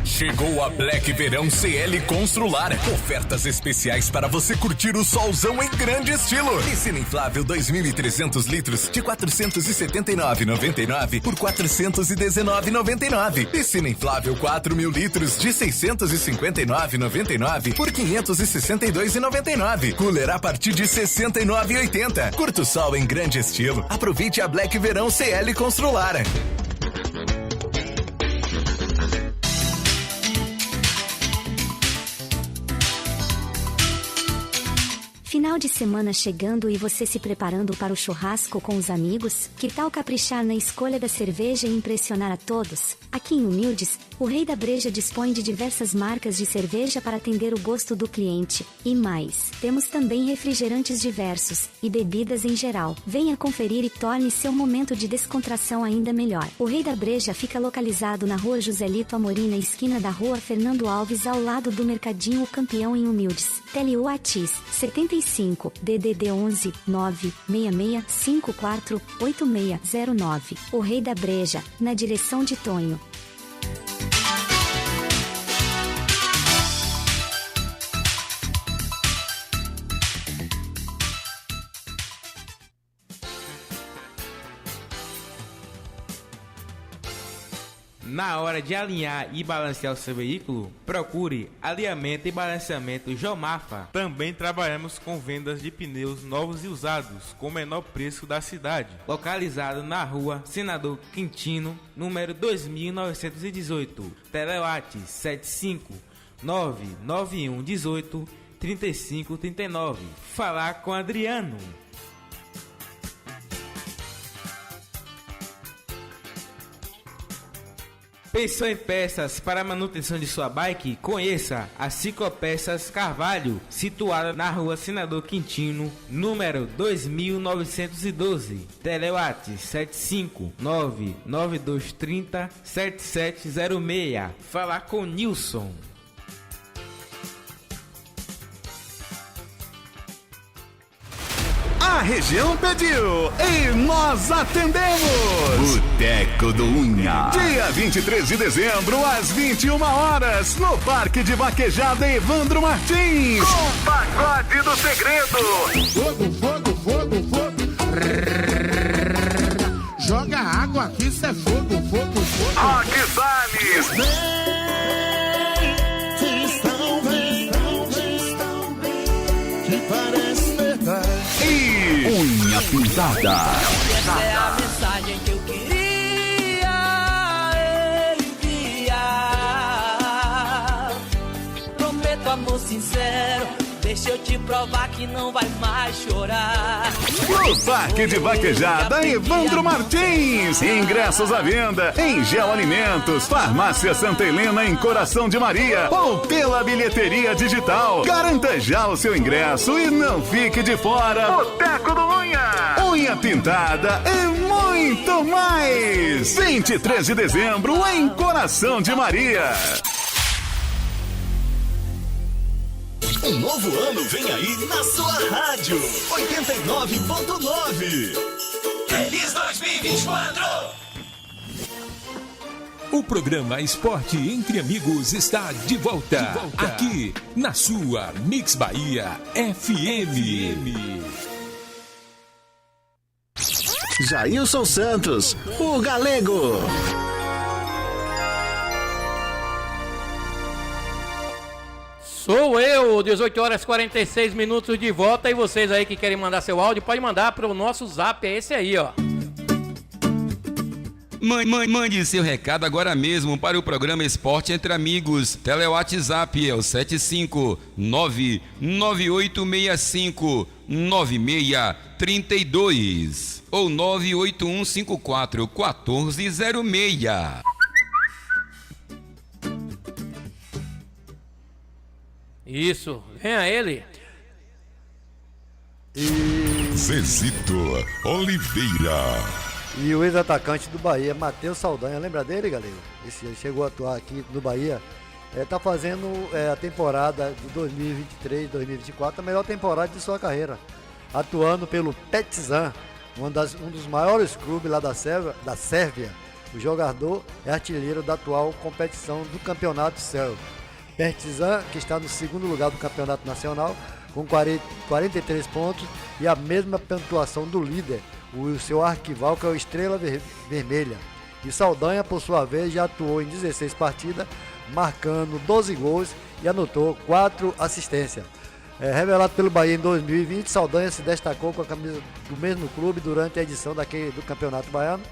Chegou a Black Verão CL Constrular. Ofertas especiais para você curtir o solzão em grande estilo. Piscina inflável 2.300 litros de R$ 479,99 por R$ 419,99. Piscina inflável 4.000 litros de R$ 659,99 por R$ 562,99. Cooler a partir de R$ 69,80. Curta o sol em grande estilo. Aproveite a Black Verão CL Constrular. Final de semana chegando e você se preparando para o churrasco com os amigos? Que tal caprichar na escolha da cerveja e impressionar a todos? Aqui em Humildes, o Rei da Breja dispõe de diversas marcas de cerveja para atender o gosto do cliente. E mais, temos também refrigerantes diversos e bebidas em geral. Venha conferir e torne seu momento de descontração ainda melhor. O Rei da Breja fica localizado na Rua Joselito Amorim, na esquina da Rua Fernando Alves, ao lado do Mercadinho O Campeão, em Humildes. Tele Whats 75 DDD 11 966 54 8609. O Rei da Breja, na direção de Tonho. Na hora de alinhar e balancear o seu veículo, procure alinhamento e balanceamento Jomafa. Também trabalhamos com vendas de pneus novos e usados com o menor preço da cidade. Localizado na rua Senador Quintino, número 2918. Telewatch 75991183539. Falar com Adriano. Pensou em peças para a manutenção de sua bike? Conheça a Ciclopeças Carvalho, situada na rua Senador Quintino, número 2912. Telewatch 75992307706. Falar com Nilson. A região pediu e nós atendemos. Boteco do Unha. Dia 23 de dezembro, às 21 horas, no Parque de Vaquejada Evandro Martins. Com Pagode do Segredo. Fogo, fogo, fogo, fogo. Joga água aqui, isso é fogo, fogo, fogo. Rock Salles. Que parece verdade. E Unha Pintada. Essa é a mensagem que eu queria enviar. Prometo amor sincero, deixa eu te provar que não vai mais chorar. no Parque de Vaquejada Evandro Martins. Ingressos à venda em Gel Alimentos, Farmácia Santa Helena em Coração de Maria ou pela bilheteria digital. Garanta já o seu ingresso e não fique de fora. Boteco do Unha. Unha pintada e muito mais. 23 de dezembro em Coração de Maria. Um novo ano vem aí na sua rádio 89.9. Feliz 2024! O programa Esporte Entre Amigos está de volta. Aqui na sua Mix Bahia FM. Jailson Santos, o Galego. Sou eu, 18 horas 46 minutos de volta. E vocês aí que querem mandar seu áudio, pode mandar para o nosso zap, é esse aí, ó. Mande seu recado agora mesmo para o programa Esporte Entre Amigos. Telewatch é o 75998659632 ou 981541406. Isso, venha ele. Zezito Oliveira. E o ex-atacante do Bahia, Matheus Saldanha, lembra dele, galera? Esse ele chegou a atuar aqui no Bahia. Tá fazendo a temporada de 2023-2024, a melhor temporada de sua carreira. Atuando pelo Partizan, um dos maiores clubes lá da Sérvia. O jogador é artilheiro da atual competição do Campeonato Sérvio. Partizan, que está no segundo lugar do Campeonato Nacional, com 43 pontos e a mesma pontuação do líder, o seu arquival, que é o Estrela Vermelha. E Saldanha, por sua vez, já atuou em 16 partidas, marcando 12 gols e anotou 4 assistências. Revelado pelo Bahia em 2020, Saldanha se destacou com a camisa do mesmo clube durante a edição do Campeonato Baiano,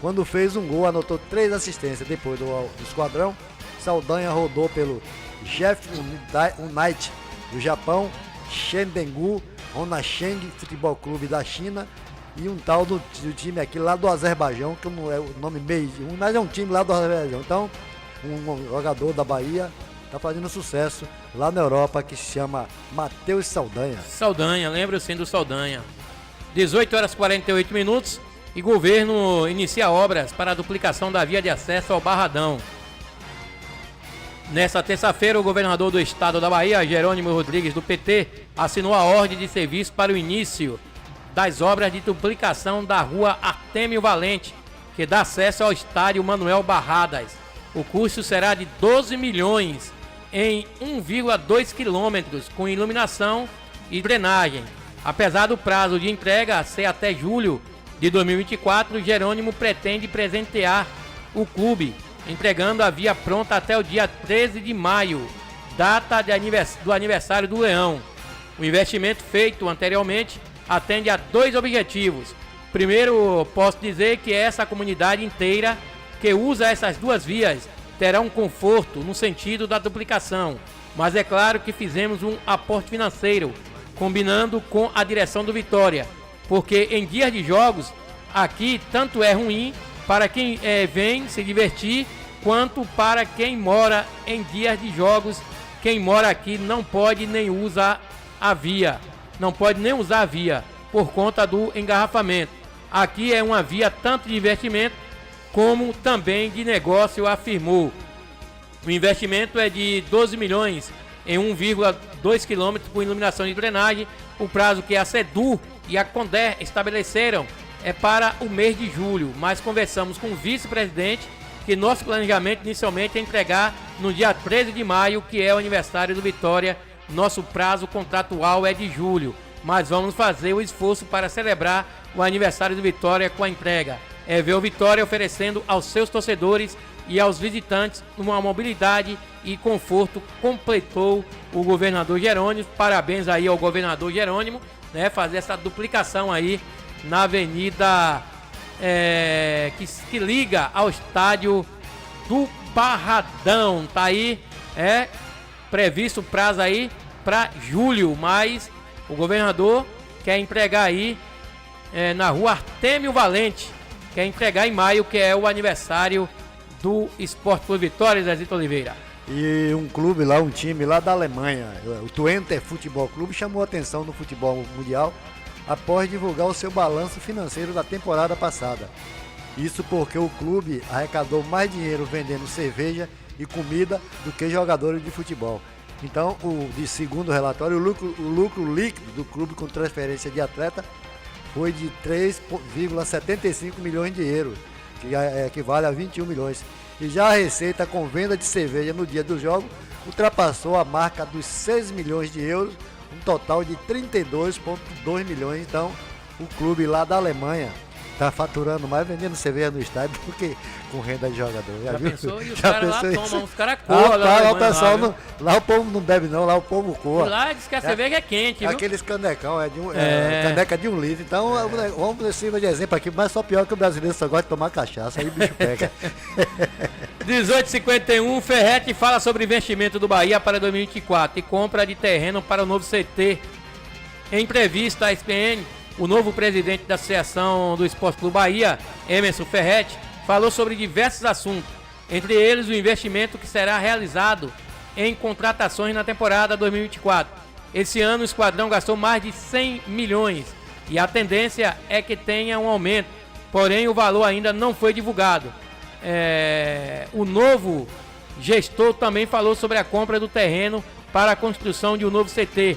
quando fez um gol, anotou 3 assistências. Depois do esquadrão, Saldanha rodou pelo Jeff United do Japão, Shendengu, Honasheng Futebol Clube da China e um tal do time aqui lá do Azerbaijão, que não é o nome meio, mas é um time lá do Azerbaijão. Então, um jogador da Bahia está fazendo sucesso lá na Europa, que se chama Matheus Saldanha. Saldanha, lembra sim do Saldanha. 18 horas 48 minutos e governo inicia obras para a duplicação da via de acesso ao Barradão. Nessa terça-feira, o governador do estado da Bahia, Jerônimo Rodrigues, do PT, assinou a ordem de serviço para o início das obras de duplicação da rua Artêmio Valente, que dá acesso ao estádio Manuel Barradas. O custo será de 12 milhões em 1,2 quilômetros, com iluminação e drenagem. Apesar do prazo de entrega ser até julho de 2024, Jerônimo pretende presentear o clube entregando a via pronta até o dia 13 de maio, data do aniversário do Leão. O investimento feito anteriormente atende a 2 objetivos. Primeiro, posso dizer que essa comunidade inteira que usa essas 2 vias terá um conforto no sentido da duplicação, mas é claro que fizemos um aporte financeiro, combinando com a direção do Vitória, porque em dias de jogos, aqui tanto é ruim para quem vem se divertir, quanto para quem mora em dias de jogos. Quem mora aqui não pode nem usar a via, por conta do engarrafamento. Aqui é uma via tanto de investimento como também de negócio, afirmou. O investimento é de 12 milhões em 1,2 km por iluminação de drenagem. O prazo que a SEDU e a CONDER estabeleceram é para o mês de julho, mas conversamos com o vice-presidente que nosso planejamento inicialmente é entregar no dia 13 de maio, que é o aniversário do Vitória. Nosso prazo contratual é de julho, mas vamos fazer o esforço para celebrar o aniversário do Vitória com a entrega. É ver o Vitória oferecendo aos seus torcedores e aos visitantes uma mobilidade e conforto, completou o governador Jerônimo. Parabéns aí ao governador Jerônimo, né, fazer essa duplicação aí na avenida que liga ao estádio do Barradão. Tá aí, previsto o prazo aí para julho, mas o governador quer entregar aí na rua Artêmio Valente, quer entregar em maio, que é o aniversário do Esporte Clube Vitória, Zezito Oliveira. E um clube lá, um time lá da Alemanha, o Twente Futebol Clube, chamou a atenção no futebol mundial após divulgar o seu balanço financeiro da temporada passada. Isso porque o clube arrecadou mais dinheiro vendendo cerveja e comida do que jogadores de futebol. Então, segundo o relatório, o lucro líquido do clube com transferência de atleta foi de 3,75 milhões de euros, que equivale a 21 milhões. E já a receita com venda de cerveja no dia do jogo ultrapassou a marca dos 6 milhões de euros, um total de 32,2 milhões. Então, o clube lá da Alemanha está faturando mais vendendo cerveja no estádio do que com renda de jogador. Já pensou? E os Já caras lá pensou tomam, isso? os caras coam lá. O pessoal lá o povo não bebe não, lá o povo coa. E lá diz que a cerveja é quente, viu? Aqueles canecão, caneca de 1 litro. Então, vamos decidir de exemplo aqui, mas só pior que o brasileiro só gosta de tomar cachaça, aí o bicho pega. 18h51, Ferretti fala sobre investimento do Bahia para 2024 e compra de terreno para o novo CT. Em entrevista à ESPN, o novo presidente da Associação do Esporte Clube Bahia, Emerson Ferretti, falou sobre diversos assuntos, entre eles o investimento que será realizado em contratações na temporada 2024. Esse ano o esquadrão gastou mais de 100 milhões e a tendência é que tenha um aumento, porém o valor ainda não foi divulgado. O novo gestor também falou sobre a compra do terreno para a construção de um novo CT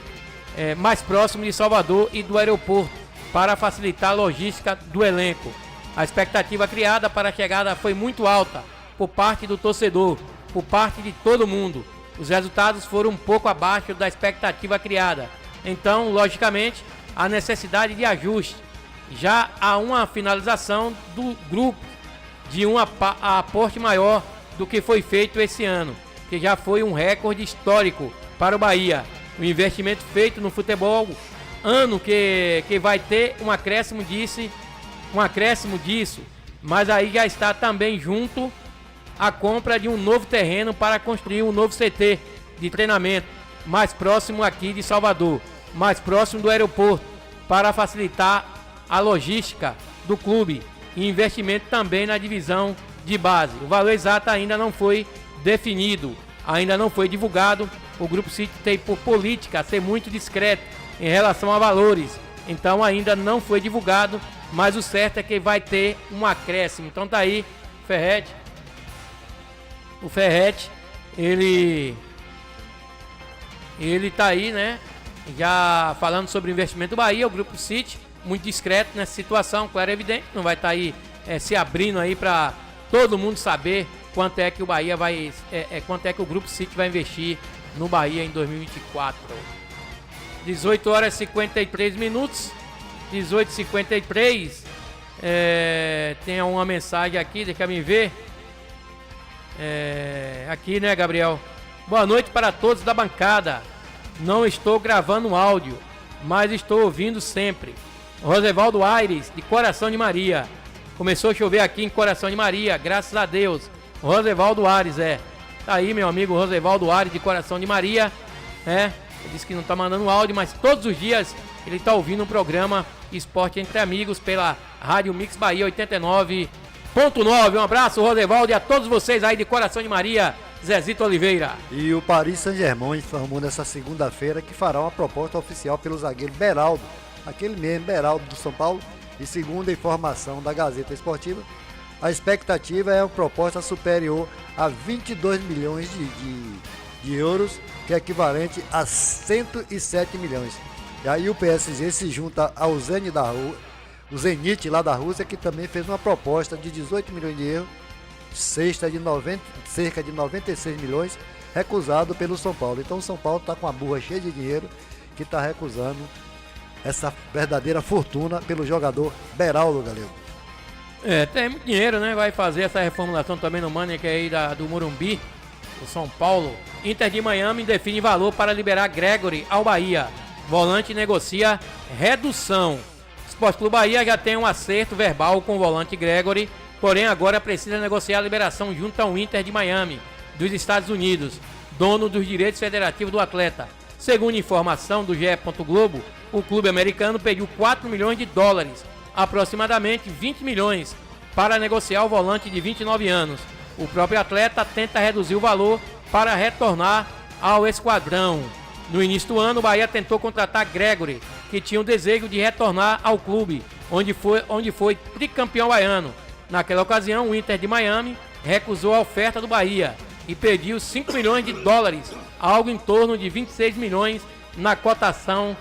mais próximo de Salvador e do aeroporto, para facilitar a logística do elenco. A expectativa criada para a chegada foi muito alta por parte do torcedor, por parte de todo mundo. Os resultados foram um pouco abaixo da expectativa criada. Então, logicamente, há necessidade de ajuste. Já há uma finalização do grupo de um aporte maior do que foi feito esse ano, que já foi um recorde histórico para o Bahia. O investimento feito no futebol, ano que vai ter um acréscimo disso, mas aí já está também junto a compra de um novo terreno para construir um novo CT de treinamento, mais próximo aqui de Salvador, mais próximo do aeroporto, para facilitar a logística do clube e investimento também na divisão de base. O valor exato ainda não foi definido, ainda não foi divulgado. O Grupo City tem por política ser muito discreto em relação a valores, então ainda não foi divulgado, mas o certo é que vai ter um acréscimo. Então tá aí, Ferretti. O Ferretti, ele tá aí, né? Já falando sobre o investimento do Bahia, o Grupo City, muito discreto nessa situação, claro, é evidente, não vai estar aí se abrindo aí para todo mundo saber quanto é que o Bahia vai, quanto é que o Grupo City vai investir no Bahia em 2024. 18h53, 18h53. Tem uma mensagem aqui, deixa eu ver. Aqui, né, Gabriel? Boa noite para todos da bancada. Não estou gravando áudio, mas estou ouvindo sempre. Rosevaldo Aires, de Coração de Maria. Começou a chover aqui em Coração de Maria, graças a Deus. Rosevaldo Aires, Tá aí, meu amigo Rosevaldo Aires, de Coração de Maria. Ele disse que não tá mandando áudio, mas todos os dias ele tá ouvindo um programa Esporte Entre Amigos pela Rádio Mix Bahia 89.9. Um abraço, Rosevaldo, e a todos vocês aí de Coração de Maria, Zezito Oliveira. E o Paris Saint-Germain informou nessa segunda-feira que fará uma proposta oficial pelo zagueiro Beraldo, aquele mesmo Beraldo do São Paulo, e segundo a informação da Gazeta Esportiva, a expectativa é uma proposta superior a 22 milhões de euros, que é equivalente a 107 milhões. E aí o PSG se junta ao o Zenit lá da Rússia, que também fez uma proposta de 18 milhões de euros, cerca de 96 milhões, recusado pelo São Paulo. Então o São Paulo está com a burra cheia de dinheiro, que está recusando essa verdadeira fortuna pelo jogador Beraldo, galego. Tem muito dinheiro, né? Vai fazer essa reformulação também no Mânica aí do Morumbi, do São Paulo. Inter de Miami define valor para liberar Gregory ao Bahia. Volante negocia redução. Sport Clube Bahia já tem um acerto verbal com o volante Gregory, porém agora precisa negociar a liberação junto ao Inter de Miami, dos Estados Unidos, dono dos direitos federativos do atleta. Segundo informação do GE. Globo, o clube americano pediu 4 milhões de dólares, aproximadamente 20 milhões, para negociar o volante de 29 anos. O próprio atleta tenta reduzir o valor para retornar ao esquadrão. No início do ano, o Bahia tentou contratar Gregory, que tinha o desejo de retornar ao clube, onde foi tricampeão baiano. Naquela ocasião, o Inter de Miami recusou a oferta do Bahia e pediu 5 milhões de dólares, algo em torno de 26 milhões na cotação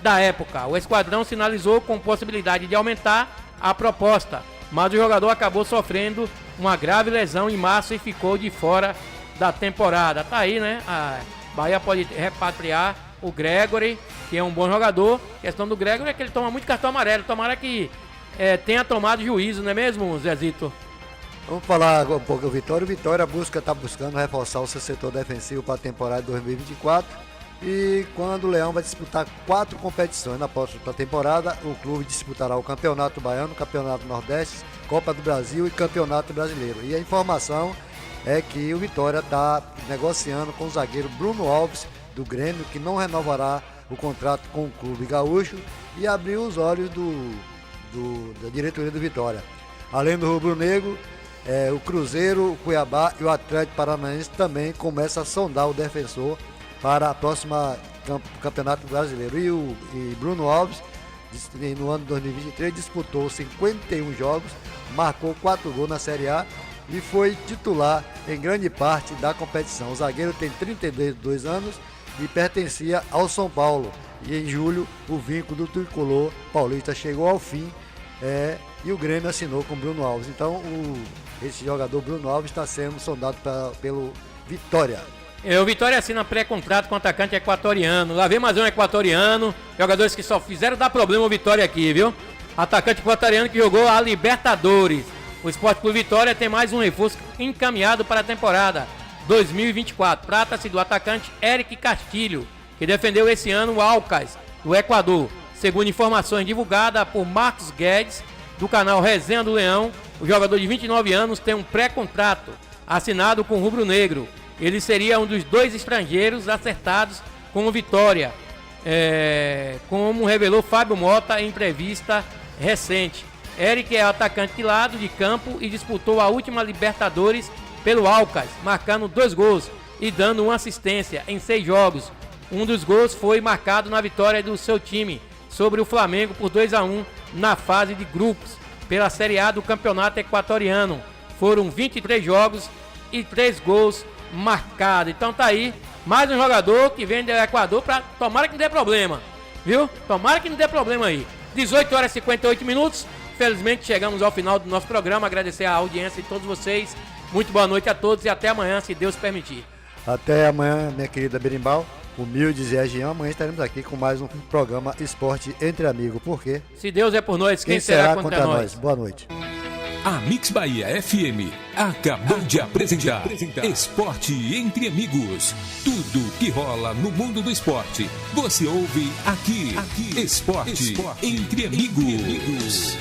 da época. O esquadrão sinalizou com possibilidade de aumentar a proposta, mas o jogador acabou sofrendo uma grave lesão em março e ficou de fora da temporada. Tá aí, né? A Bahia pode repatriar o Gregory, que é um bom jogador. A questão do Gregory é que ele toma muito cartão amarelo. Tomara que tenha tomado juízo, não é mesmo, Zezito? Vamos falar um pouco do Vitória. O Vitória está buscando reforçar o seu setor defensivo para a temporada de 2024. E quando o Leão vai disputar 4 competições na próxima temporada, o clube disputará o Campeonato Baiano, Campeonato Nordeste, Copa do Brasil e Campeonato Brasileiro. E a informação é que o Vitória está negociando com o zagueiro Bruno Alves, do Grêmio, que não renovará o contrato com o clube gaúcho, e abriu os olhos da diretoria do Vitória. Além do rubro-negro, o Cruzeiro, o Cuiabá e o Atlético Paranaense também começam a sondar o defensor para a próxima Campeonato Brasileiro. E Bruno Alves, no ano de 2023, disputou 51 jogos, marcou 4 gols na Série A e foi titular em grande parte da competição. O zagueiro tem 32 anos e pertencia ao São Paulo. E em julho, o vínculo do tricolor paulista chegou ao fim e o Grêmio assinou com Bruno Alves. Então, esse jogador Bruno Alves está sendo sondado pelo Vitória. O Vitória assina pré-contrato com o atacante equatoriano. Lá vem mais um equatoriano. Jogadores que só fizeram dar problema ao Vitória aqui, viu? Atacante equatoriano que jogou a Libertadores. O Sport Clube Vitória tem mais um reforço encaminhado para a temporada 2024. Trata-se do atacante Eric Castilho, que defendeu esse ano o Alcas, do Equador. Segundo informações divulgadas por Marcos Guedes, do canal Resenha do Leão, o jogador de 29 anos tem um pré-contrato assinado com o Rubro Negro. Ele seria um dos 2 estrangeiros acertados com o Vitória, como revelou Fábio Mota em entrevista recente. Eric é atacante de lado de campo e disputou a última Libertadores pelo Alcas, marcando 2 gols e dando uma assistência em 6 jogos. Um dos gols foi marcado na vitória do seu time sobre o Flamengo por 2-1 na fase de grupos pela Série A do Campeonato Equatoriano. Foram 23 jogos e 3 gols marcados. Então tá aí, mais um jogador que vem do Equador, tomara que não dê problema, viu? Tomara que não dê problema aí. 18 horas e 58 minutos. Felizmente chegamos ao final do nosso programa. Agradecer a audiência de todos vocês. Muito boa noite a todos e até amanhã, se Deus permitir. Até amanhã, minha querida Berimbau, humildes e Região. Amanhã estaremos aqui com mais um programa Esporte Entre Amigos. Por quê? Se Deus é por nós, quem será contra nós? Boa noite. A Mix Bahia FM acabou de apresentar Esporte Entre Amigos. Tudo que rola no mundo do esporte, você ouve aqui. Esporte Entre Amigos.